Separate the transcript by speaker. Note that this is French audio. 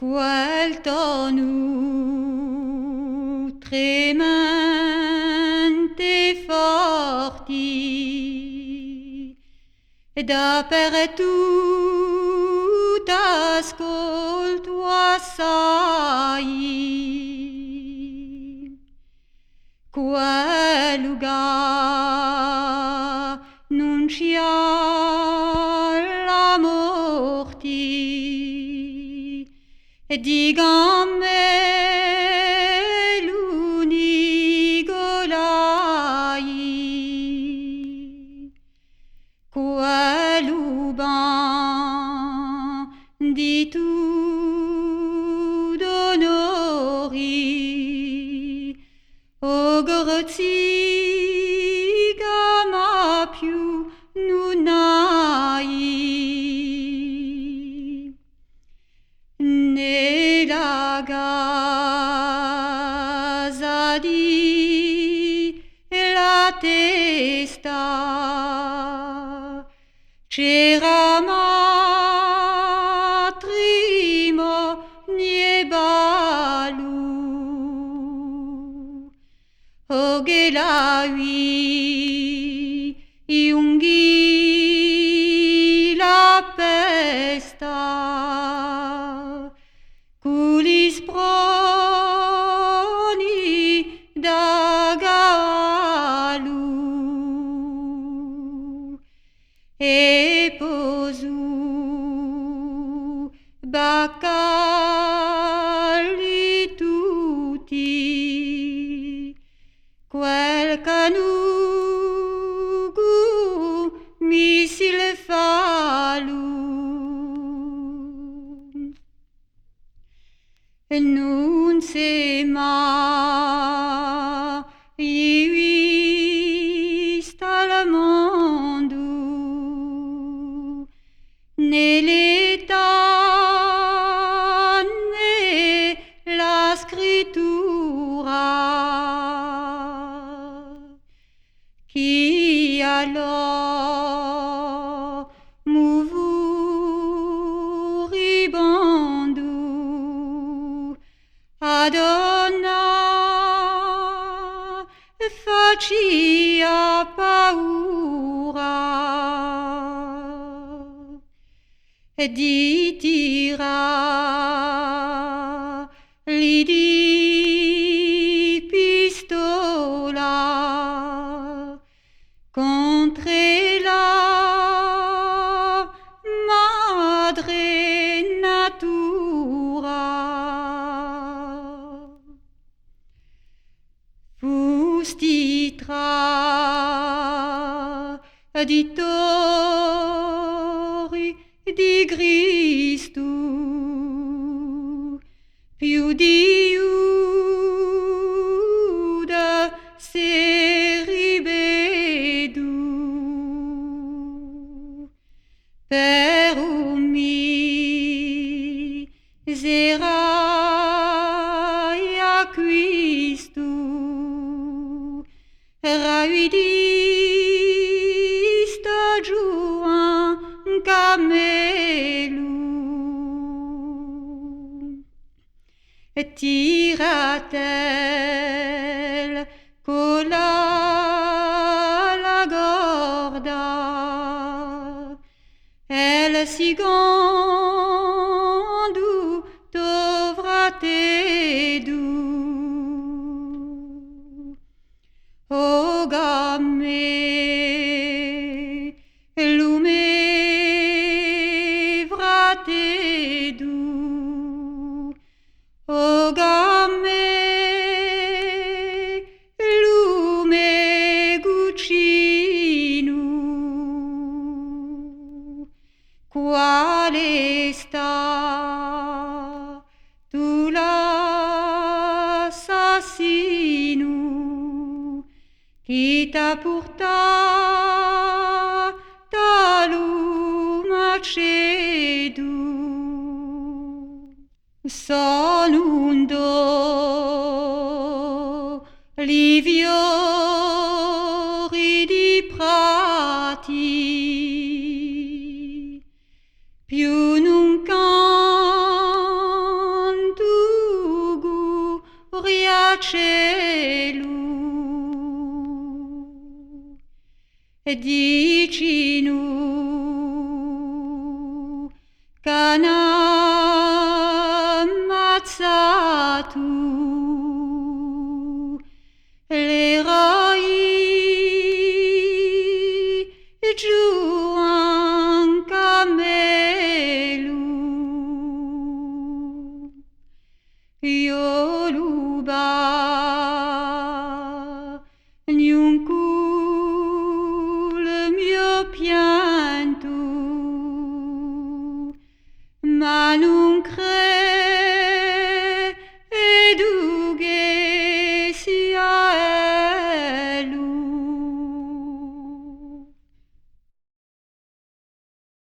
Speaker 1: quel tono tremante forti dappertutto ascolto assai quel lugar non c'è la morti diga-me l'unigolai quello ban di tu d'onori o graziga ma più non hai nella gasa di la testa c'era matrimonio Ogelawi iungi la pesta culis proni da galu e posu bacalli tutti quel canugu misil falu non se mai vista al mondo nell'età né la scrittura chi alors mouribando Adonna facia paura di tirar li di pistola contre la madre natura fustitra di tori di Cristo più di Giuda se rivedu per miserai acquisto raidista giuan camelu tiratel cola la gorda el sigondu tovratedu o gamme lume vratedu o gamme lume guccinu quale sta tu l'assassino chi t'ha portato all'umacedu sono un do li fiori di prati più non cielu, dicinu c'han ammazzato l'eroi giù in camelu. Io luba niuncul mio pianto, ma non